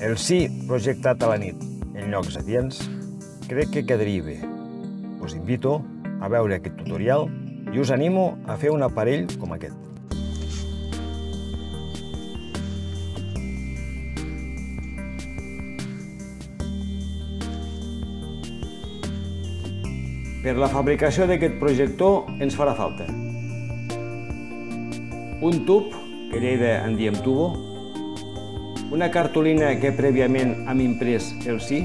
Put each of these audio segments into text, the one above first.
El sí projectat a la nit en llocs adients crec que quedaria bé. Us invito a veure aquest tutorial i us animo a fer un aparell com aquest. Per la fabricació d'aquest projector ens farà falta un tub, que a Lleida en diem tubo, una cartolina que prèviament hem imprès el sí,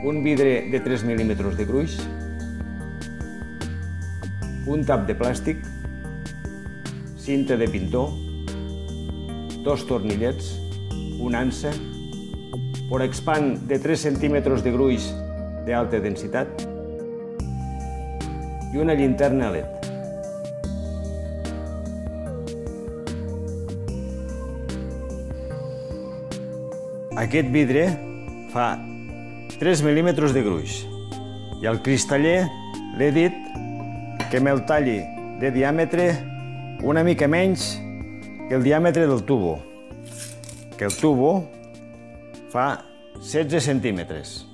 un vidre de 3 mil·límetres de gruix, un tap de plàstic, cinta de pintor, 2 tornillets, una ansa, porexpan de 3 centímetres de gruix d'alta densitat i una llinterna LED. Aquest vidre fa 3 mil·límetres de gruix i al cristaller l'he dit que me'l talli de diàmetre una mica menys que el diàmetre del tubo, que el tubo fa 16 centímetres.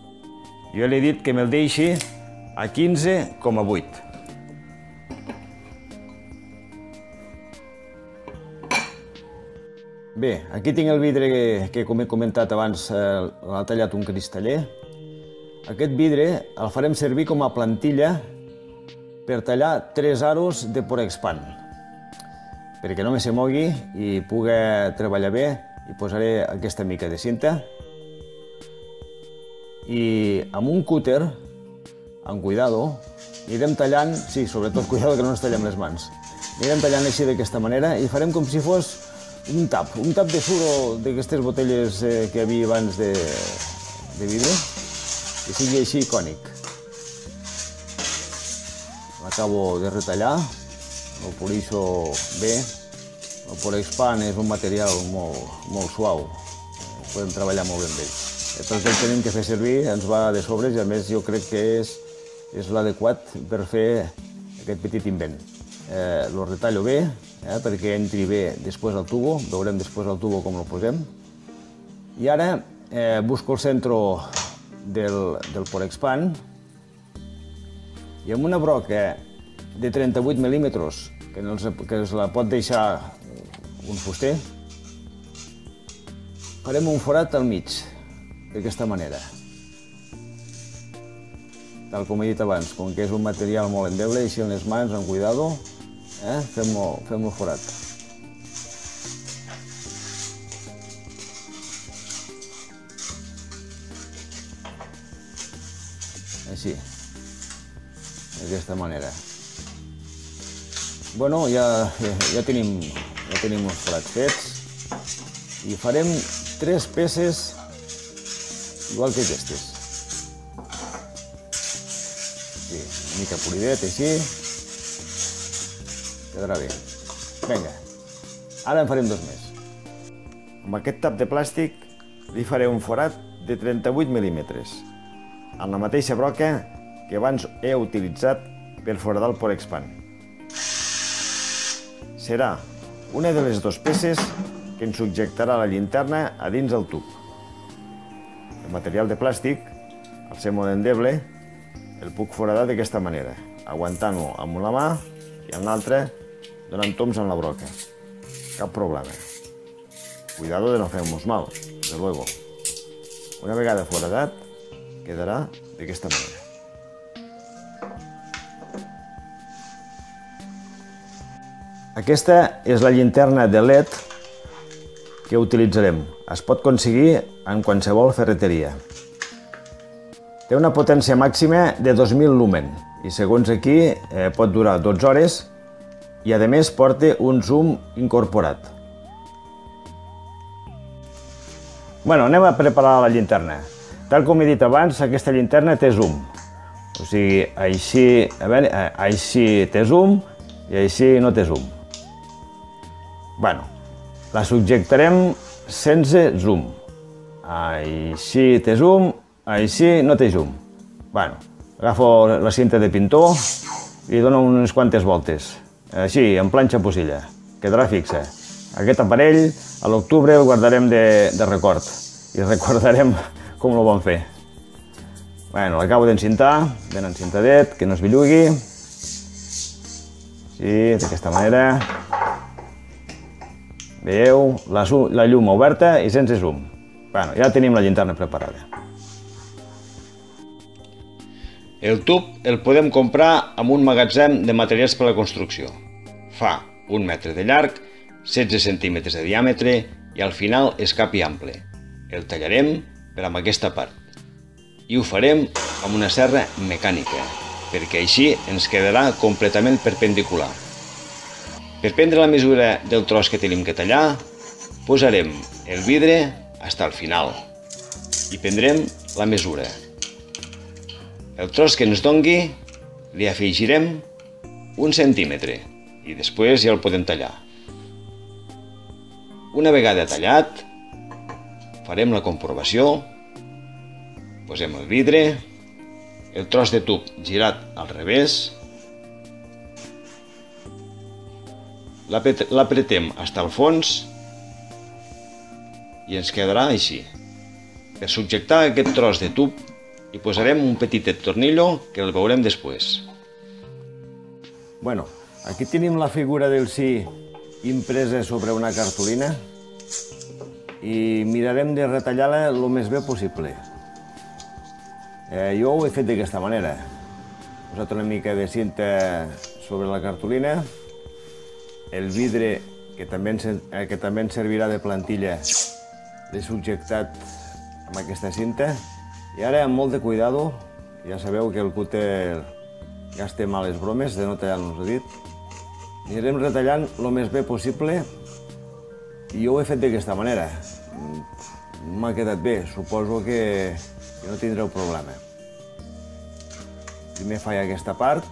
Jo l'he dit que me'l deixi a 15,8. Bé, aquí tinc el vidre que com he comentat abans, l'ha tallat un cristaller. Aquest vidre el farem servir com a plantilla per tallar 3 aros de porexpan, perquè no me se mogui i pugui treballar bé. Hi posaré aquesta mica de cinta i amb un cúter, amb cuidado, anirem tallant, sí, sobretot cuidado que no ens tallem les mans, anirem tallant així d'aquesta manera i farem com si fos un tap de suro d'aquestes botelles que hi havia abans de vidre, que sigui així cònic. L'acabo de retallar, el polixo bé. El porexpan és un material molt suau, podem treballar molt bé amb ell. Tot el que tenim que fer servir ens va de sobres i a més jo crec que és l'adequat per fer aquest petit invent. Lo retallo bé perquè entri bé després al tubo, veurem després al tubo com el posem. I ara busco el centre del porexpan i amb una broca de 38 mil·límetres, que es la pot deixar un fuster, farem un forat al mig, d'aquesta manera. Tal com he dit abans, com que és un material molt endeble, així en les mans, amb cuidado, fem el forat. Així, d'aquesta manera. Bueno, ja tenim els forats fets i farem 3 peces igual que aquestes. Sí, una mica polidet, així. Quedarà bé. Vinga, ara en farem 2 més. Amb aquest tap de plàstic li faré un forat de 38 mil·límetres, amb la mateixa broca que abans he utilitzat per foradar el porexpan. Serà una de les 2 peces que ens subjectarà la llinterna a dins del tub. El material de plàstic, al ser molt endeble, el puc foradar d'aquesta manera, aguantant-lo amb una mà i amb l'altra donant toms amb la broca. Cap problema. Cuidado de no fer-nos mal, desde luego. Una vegada foradat, quedarà d'aquesta manera. Aquesta és la llinterna de LED que utilitzarem. Es pot aconseguir en qualsevol ferreteria. Té una potència màxima de 2.000 lumen i segons aquí pot durar 12 hores i a més porta un zoom incorporat. Bueno, anem a preparar la llinterna. Tal com he dit abans, aquesta llinterna té zoom. O sigui, així té zoom i així no té zoom. Bueno, la subjectarem sense zoom. Així té zoom, així no té zoom. Bueno, agafo la cinta de pintor i dono unes quantes voltes. Així, en planxa posilla. Quedarà fixa. Aquest aparell a l'octubre el guardarem de record i recordarem com el vam fer. Bueno, l'acabo d'encintar, ben encintadet, que no es bellugui. Sí, d'aquesta manera. Veieu la llum oberta i sense zoom. Bueno, ja tenim la llanterna preparada. El tub el podem comprar en un magatzem de materials per a la construcció. Fa 1 metre de llarg, 16 centímetres de diàmetre i al final és cap i ample. El tallarem per amb aquesta part i ho farem amb una serra mecànica, perquè així ens quedarà completament perpendicular. Per prendre la mesura del tros que tenim que tallar, posarem el vidre fins al final i prendrem la mesura. El tros que ens dongui li afegirem 1 centímetre i després ja el podem tallar. Una vegada tallat, farem la comprovació, posem el vidre, el tros de tub girat al revés, l'apretem fins al fons i ens quedarà així. Per subjectar aquest tros de tub hi posarem un petitet tornillo que el veurem després. Bueno, aquí tenim la figura del sí impresa sobre una cartolina i mirarem de retallar-la el més bé possible. Jo ho he fet d'aquesta manera. He posat una mica de cinta sobre la cartolina, el vidre, que també ens servirà de plantilla, l'he subjectat amb aquesta cinta i ara, amb molt de cuidado, ja sabeu que el cúter ja té males bromes de no tallar-nos el dit, anirem retallant el més bé possible i jo ho he fet d'aquesta manera. M'ha quedat bé, suposo que no tindreu problema. Primer faig aquesta part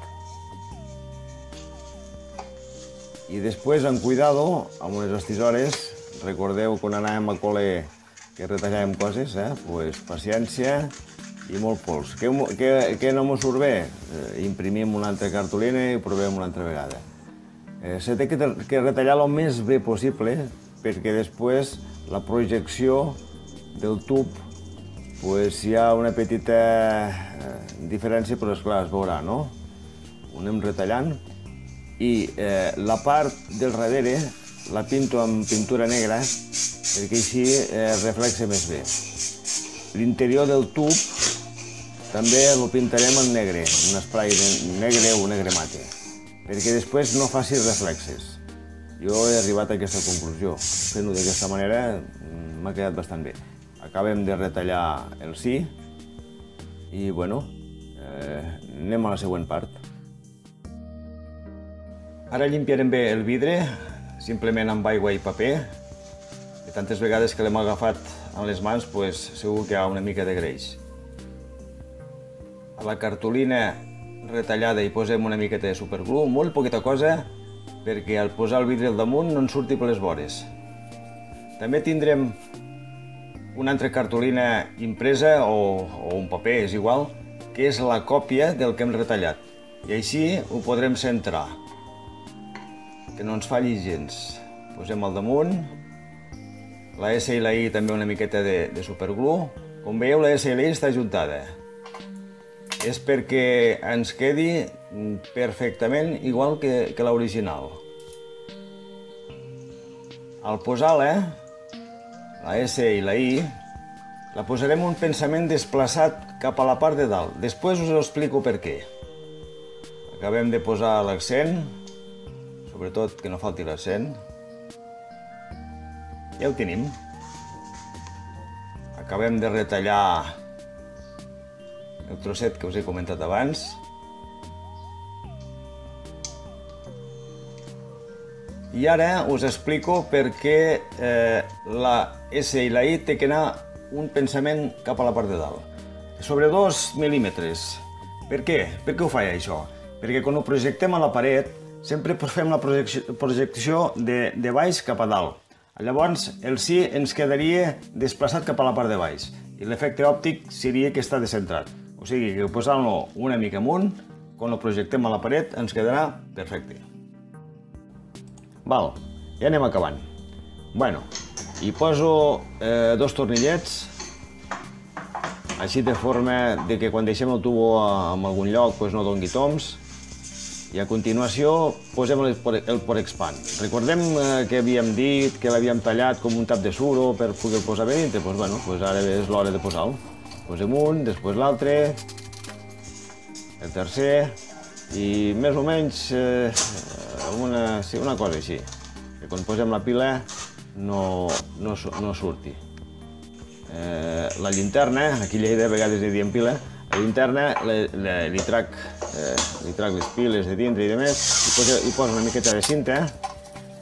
i després, amb cuidado, amb unes tisores, recordeu quan anàvem a col·le que retallàvem coses, pues paciència i molt pols. Què no m'ho surt bé? Imprimim una altra cartolina i ho provem una altra vegada. S'ha de retallar el més bé possible perquè després la projecció del tub hi ha una petita diferència, però esclar, es veurà, no? Ho anem retallant i la part del darrere la pinto amb pintura negra perquè així reflexa més bé. L'interior del tub també el pintarem en negre, un spray negre o negre mate, perquè després no faci reflexes. Jo he arribat a aquesta conclusió. Fent-ho d'aquesta manera m'ha quedat bastant bé. Acabem de retallar el sí i, bueno, anem a la següent part. Ara limpiarem bé el vidre, simplement amb aigua i paper. De tantes vegades que l'hem agafat amb les mans, segur que hi ha una mica de greix. A la cartolina retallada hi posem una miqueta de superglue, molt poqueta cosa, perquè al posar el vidre al damunt no ens surti per les vores. També tindrem una altra cartolina impresa o un paper, és igual, que és la còpia del que hem retallat. I així ho podrem centrar, que no ens falli gens. Posem al damunt, la S i la I també una miqueta de superglue. Com veieu, la S i la I està ajuntada. És perquè ens quedi perfectament igual que l'original. Al posar-la, la S i la I, la posarem un pensament desplaçat cap a la part de dalt. Després us ho explico per què. Acabem de posar l'accent, sobretot que no falti l'accent. Ja ho tenim. Acabem de retallar el trosset que us he comentat abans. I ara us explico per què la S i la I té que anar un pensament cap a la part de dalt. Sobre 2 mil·límetres. Per què? Per què ho faig això? Perquè quan ho projectem a la paret sempre fem la projecció de baix cap a dalt. Llavors el sí ens quedaria desplaçat cap a la part de baix i l'efecte òptic seria que està descentrat. O sigui que posant-lo una mica amunt, quan ho projectem a la paret ens quedarà perfecte. Val, ja anem acabant. Bueno, hi poso 2 tornillets, així de forma que quan deixem el tubo en algun lloc no doni toms. I a continuació posem el Porexpan. Recordem que havíem dit que l'havíem tallat com un tap de suro per poder posar bé dintre. Doncs ara és l'hora de posar-lo. Posem un, després l'altre, el tercer, i més o menys una cosa així, que quan posem la pila no surti. La llinterna, aquí a Lleida a vegades li diem pila, a la llinterna li trac les piles de dintre i de més, i poso una miqueta de cinta,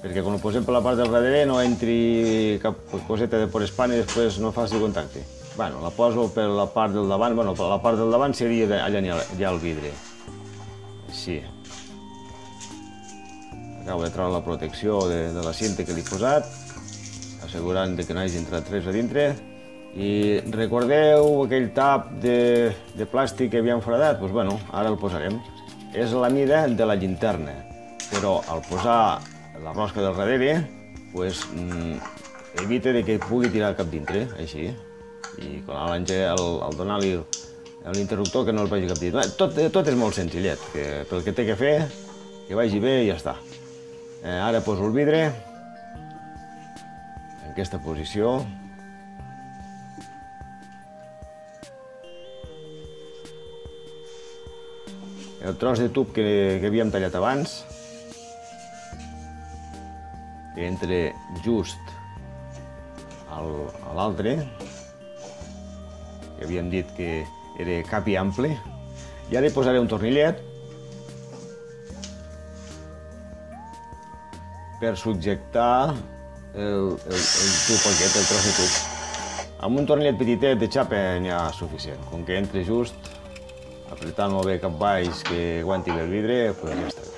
perquè quan ho posem per la part del darrere no entri cap coseta de Porexpan i després no faci contacte. La poso per la part del davant, per la part del davant seria allà ja el vidre. Així. Acabo de treure la protecció de la cinta que li he posat, assegurant que no hagi entrat res a dintre. I recordeu aquell tap de plàstic que havíem foradat? Doncs ara el posarem. És la mida de la llinterna, però al posar la rosca del darrere evita que pugui tirar cap dintre, així. I al donar-li l'interruptor que no el vagi cap dintre. Tot és molt senzillet, pel que té que fer, que vagi bé i ja està. Ara poso el vidre en aquesta posició. El tros de tub que havíem tallat abans, que entra just a l'altre, que havíem dit que era cap i ample, i ara hi posaré un tornillet per subjectar el tub aquest, el tros de tub. Amb un tornillet petitet de xapa n'hi ha suficient, com que entre just, apretant molt bé cap baix que aguanti el vidre, ja està bé.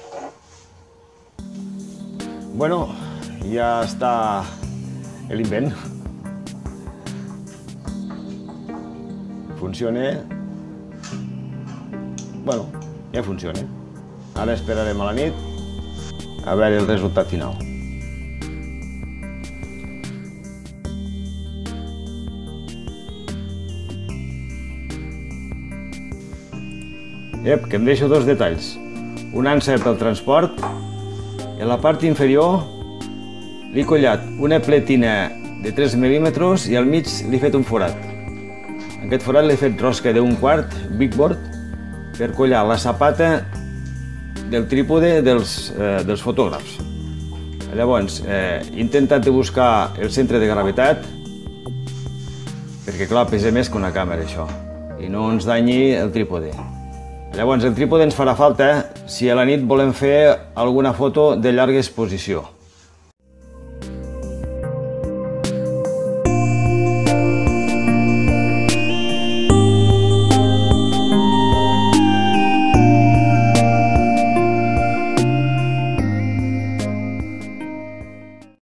Ja està l'invent. Funciona. Ja funciona. Ara esperarem a la nit a veure el resultat final. Que em deixo 2 detalls. Una ansa pel transport, i a la part inferior li he collat una pletina de 3 mil·límetres i al mig li he fet un forat. En aquest forat l'he fet rosca d'1/4, big board, per collar la sapata del trípode dels fotògrafs. Llavors, he intentat de buscar el centre de gravetat, perquè clar, pesa més que una càmera això, i no ens danyi el trípode. Llavors, el trípode ens farà falta si a la nit volem fer alguna foto de llarga exposició.